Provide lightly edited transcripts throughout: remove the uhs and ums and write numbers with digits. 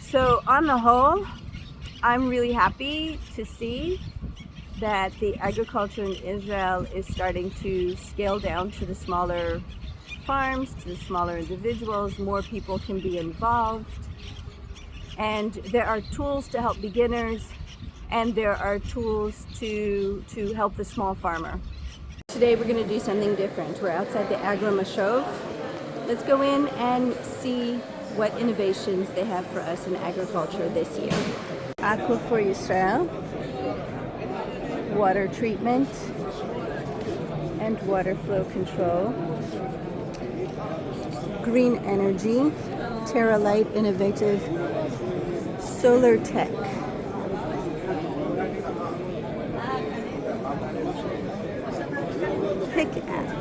So on the whole, I'm really happy to see that the agriculture in Israel is starting to scale down to the smaller farms, to the smaller individuals. More people can be involved, and there are tools to help beginners, and there are tools to help the small farmer. Today we're going to do something different. We're outside the Agromashov. Let's go in and see what innovations they have for us in agriculture this year. Aqua for Israel, water treatment and water flow control, green energy, TerraLight innovative solar tech. Pickaxe.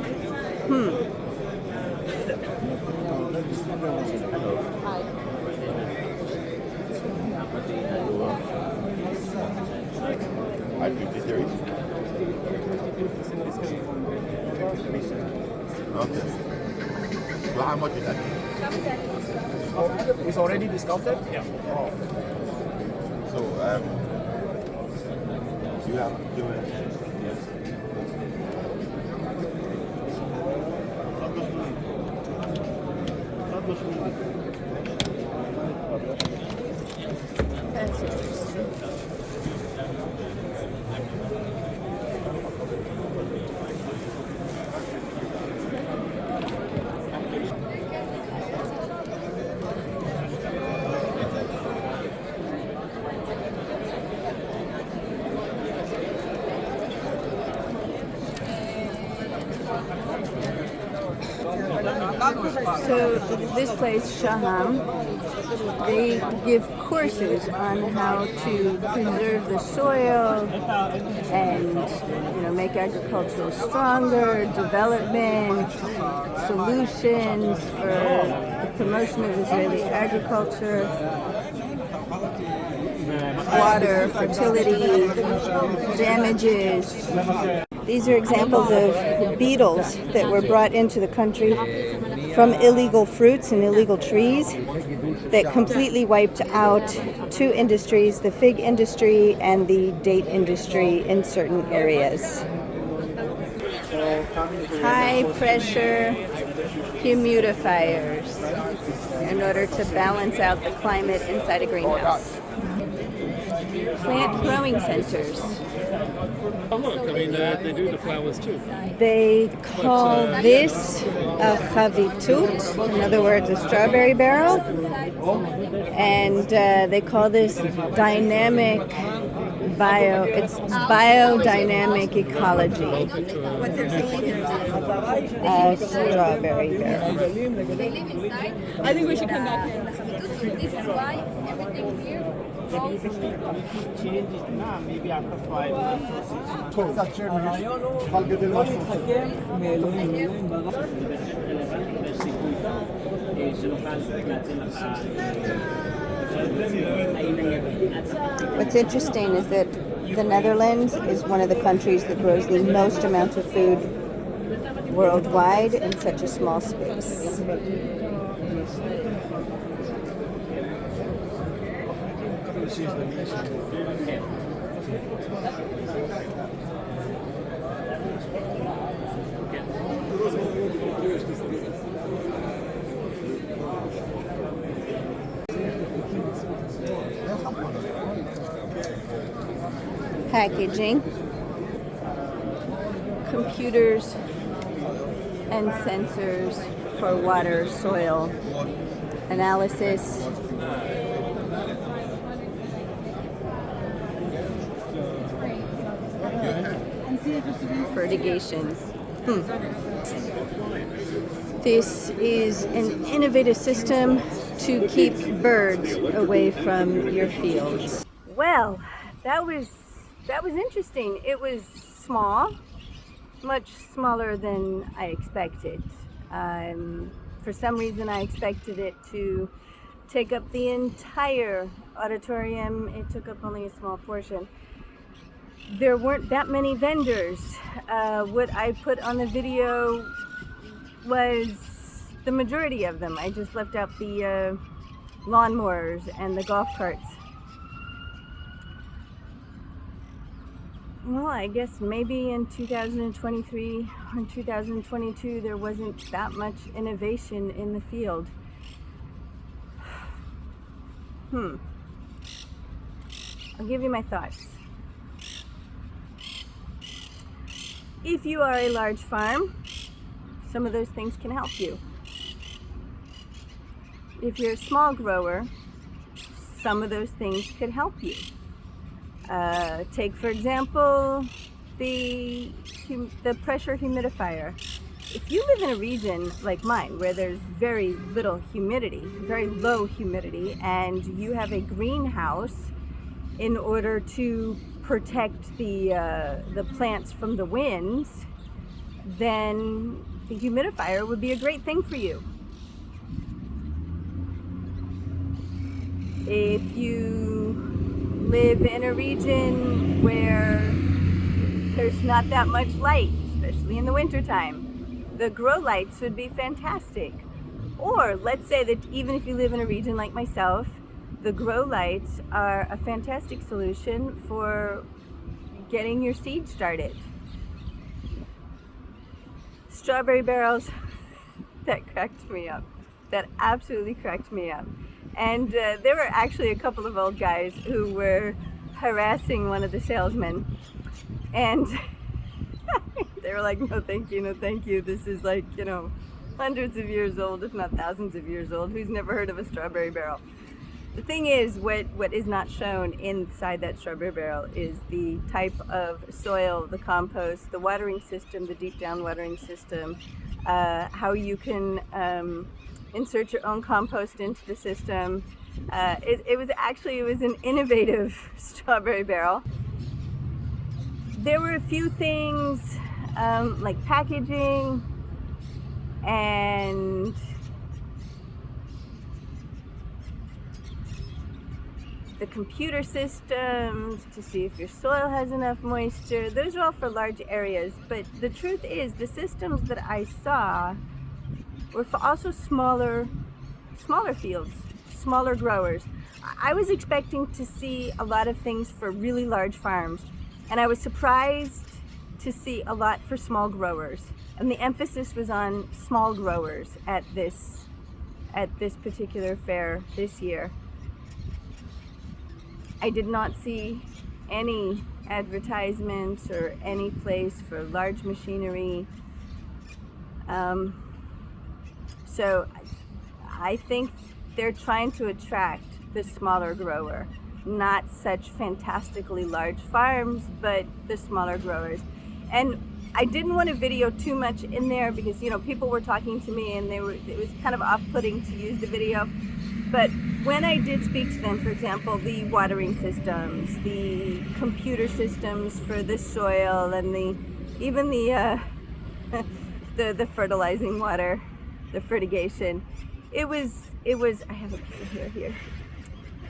Okay. So how much is that? It's already discounted? Yeah. Oh. So you have yes. That's interesting. So this place, Shaham, they give courses on how to preserve the soil and make agriculture stronger, development, solutions for the promotion of Israeli agriculture, water, fertility, damages. These are examples of beetles that were brought into the country from illegal fruits and illegal trees that completely wiped out two industries, the fig industry and the date industry in certain areas. High pressure humidifiers in order to balance out the climate inside a greenhouse. Plant growing centers. Oh look, I mean they do the flowers too. They call this a chavitut, in other words, a strawberry barrel, and they call this dynamic it's biodynamic ecology. A strawberry barrel. I think we should come back. This is why everything here. Maybe after 5 What's interesting is that the Netherlands is one of the countries that grows the most amount of food worldwide in such a small space. Packaging, computers and sensors for water, soil analysis, fertigations. This is an innovative system to keep birds away from your fields. Well, that was interesting. It was small, much smaller than I expected. For some reason I expected it to take up the entire auditorium. It took up only a small portion. There weren't that many vendors. What I put on the video was the majority of them. I just left out the lawnmowers and the golf carts. Well, I guess maybe in 2023 or 2022 there wasn't that much innovation in the field. I'll give you my thoughts. If you are a large farm, some of those things can help you. If you're a small grower, some of those things could help you. Take, for example, the pressure humidifier. If you live in a region like mine where there's very little humidity, very low humidity, and you have a greenhouse in order to protect the plants from the winds, then the humidifier would be a great thing for you. If you live in a region where there's not that much light, especially in the wintertime, the grow lights would be fantastic. Or let's say that even if you live in a region like myself, the grow lights are a fantastic solution for getting your seed started. Strawberry barrels, that cracked me up. That absolutely cracked me up. And there were actually a couple of old guys who were harassing one of the salesmen. And they were like, no thank you, no thank you. This is like, hundreds of years old, if not thousands of years old. Who's never heard of a strawberry barrel? The thing is, what is not shown inside that strawberry barrel is the type of soil, the compost, the watering system, the deep down watering system, how you can insert your own compost into the system. It was an innovative strawberry barrel. There were a few things like packaging and the computer systems to see if your soil has enough moisture. Those are all for large areas, but the truth is the systems that I saw were for also smaller fields, smaller growers. I was expecting to see a lot of things for really large farms, and I was surprised to see a lot for small growers. And the emphasis was on small growers at this particular fair this year. I did not see any advertisements or any place for large machinery. So I think they're trying to attract the smaller grower, not such fantastically large farms, but the smaller growers. And I didn't want to video too much in there because, people were talking to me and it was kind of off-putting to use the video. But when I did speak to them, for example, the watering systems, the computer systems for the soil, and even the fertilizing water, the fertigation, it was I have a picture here.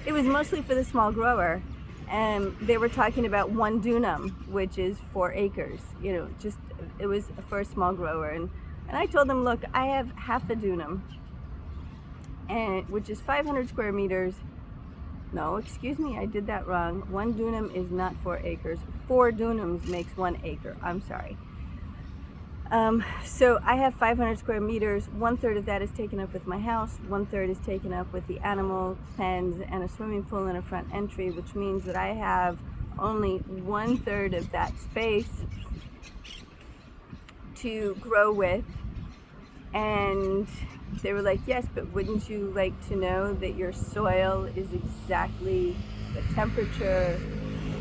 It was mostly for the small grower, and they were talking about 1 dunam, which is 4 acres. It was for a small grower, and I told them, look, I have half a dunam, which is 500 square meters. No, excuse me, I did that wrong. 1 dunam is not 4 acres. 4 dunams makes 1 acre. I'm sorry. So I have 500 square meters. 1/3 of that is taken up with my house. 1/3 is taken up with the animal pens and a swimming pool and a front entry, which means that I have only 1/3 of that space to grow with. And they were like, yes, but wouldn't you like to know that your soil is exactly the temperature,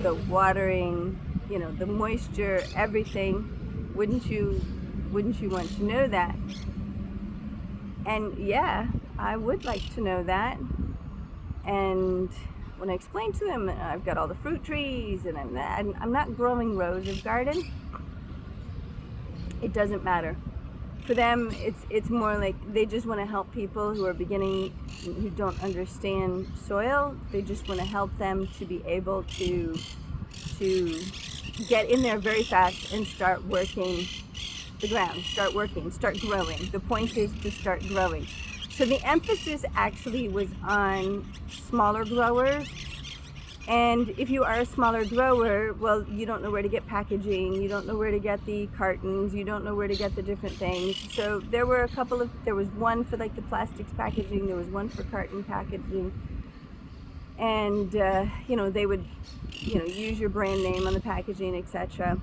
the watering, the moisture, everything? Wouldn't you want to know that? And yeah, I would like to know that. And when I explained to them, I've got all the fruit trees and I'm not growing rows of garden. It doesn't matter. For them, it's more like they just want to help people who are beginning, who don't understand soil. They just want to help them to be able to get in there very fast and start working the ground, start growing. The point is to start growing. So the emphasis actually was on smaller growers. And if you are a smaller grower, well, you don't know where to get packaging, you don't know where to get the cartons, you don't know where to get the different things. So there were there was one for like the plastics packaging, there was one for carton packaging. And, they would, use your brand name on the packaging, etc.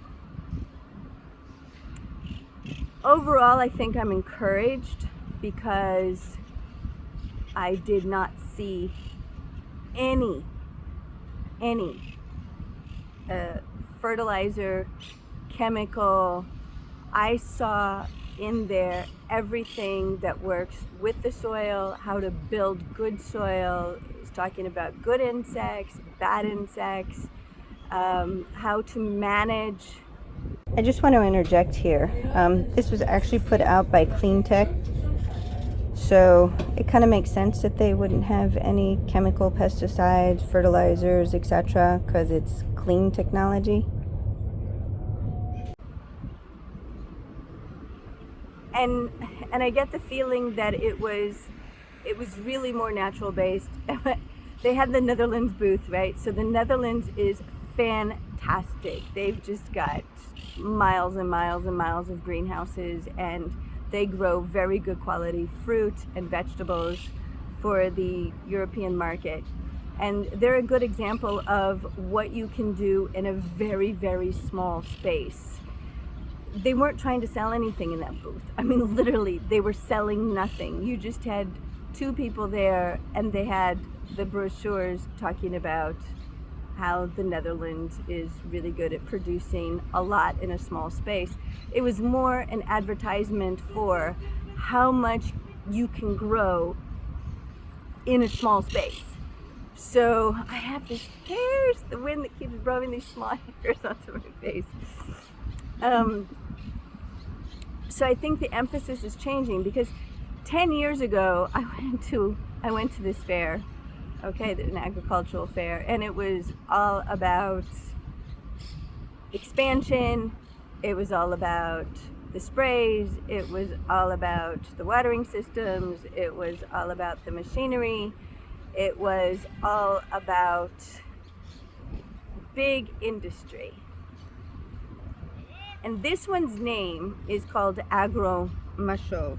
Overall, I think I'm encouraged because I did not see any fertilizer, chemical. I saw in there everything that works with the soil, how to build good soil. It's talking about good insects, bad insects, how to manage. I just want to interject here. This was actually put out by CleanTech. So it kind of makes sense that they wouldn't have any chemical pesticides, fertilizers, etc., because it's clean technology. And I get the feeling that it was really more natural based. They had the Netherlands booth, right? So the Netherlands is fantastic. They've just got miles and miles and miles of greenhouses, and they grow very good quality fruit and vegetables for the European market. And they're a good example of what you can do in a very, very small space. They weren't trying to sell anything in that booth. I mean, literally, they were selling nothing. You just had two people there, and they had the brochures talking about how the Netherlands is really good at producing a lot in a small space. It was more an advertisement for how much you can grow in a small space. So I have these hairs, the wind that keeps blowing these small hairs onto my face. So I think the emphasis is changing because 10 years ago I went to this fair, an agricultural fair, and it was all about expansion, it was all about the sprays, it was all about the watering systems, it was all about the machinery, it was all about big industry. And this one's name is called Agromashov.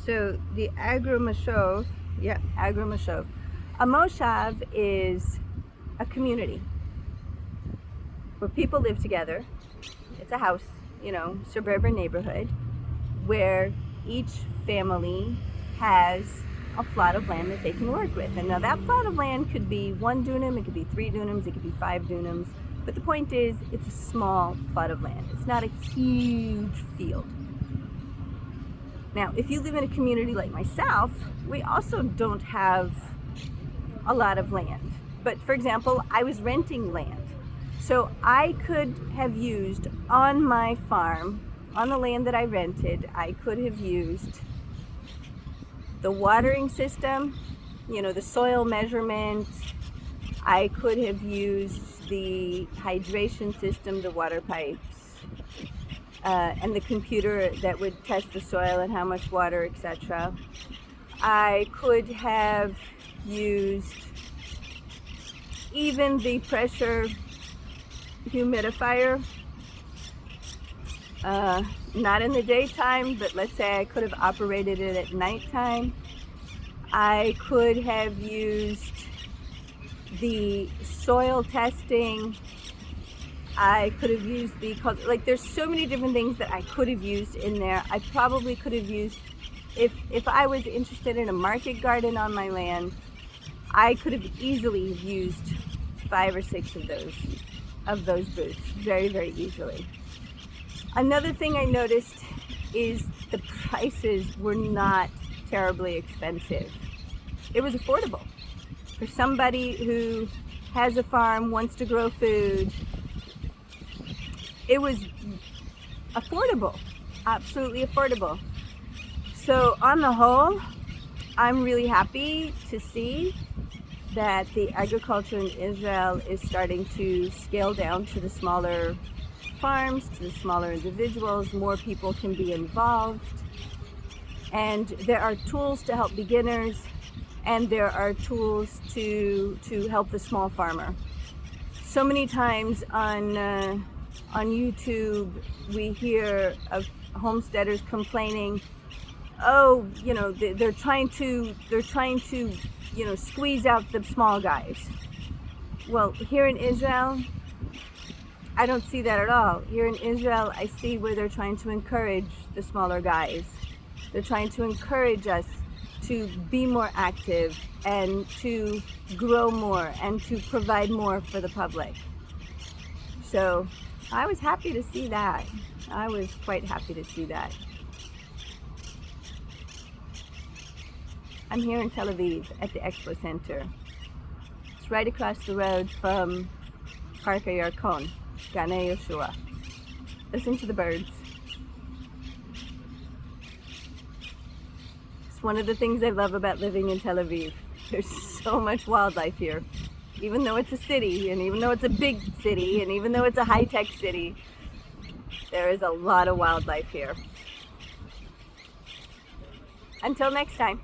So the Agromashov, Agromashov. A moshav is a community where people live together. It's a house, suburban neighborhood where each family has a plot of land that they can work with. And now that plot of land could be 1 dunam, it could be 3 dunams, it could be 5 dunams. But the point is, it's a small plot of land. It's not a huge field. Now, if you live in a community like myself, we also don't have a lot of land. But for example, I was renting land. So I could have used on my farm, on the land that I rented, I could have used the watering system, the soil measurement. I could have used the hydration system, the water pipes, and the computer that would test the soil and how much water, etc. I could have used even the pressure humidifier, not in the daytime, but let's say I could have operated it at nighttime. I could have used the soil testing. I could have used there's so many different things that I could have used in there. I probably could have used, if I was interested in a market garden on my land, I could have easily used 5 or 6 of those booths, very, very easily. Another thing I noticed is the prices were not terribly expensive. It was affordable. For somebody who has a farm, wants to grow food, it was affordable, absolutely affordable. So on the whole, I'm really happy to see that the agriculture in Israel is starting to scale down to the smaller farms, to the smaller individuals. More people can be involved. And there are tools to help beginners, and there are tools to help the small farmer. So many times on YouTube we hear of homesteaders complaining, oh, you know, they're trying to squeeze out the small guys. Well, here in Israel, I don't see that at all. Here in Israel, I see where they're trying to encourage the smaller guys. They're trying to encourage us to be more active and to grow more and to provide more for the public. So I was happy to see that. I was quite happy to see that. I'm here in Tel Aviv at the Expo Center. It's right across the road from Park Yarkon, Ganei Yeshua. Listen to the birds. It's one of the things I love about living in Tel Aviv. There's so much wildlife here. Even though it's a city, and even though it's a big city, and even though it's a high-tech city, there is a lot of wildlife here. Until next time.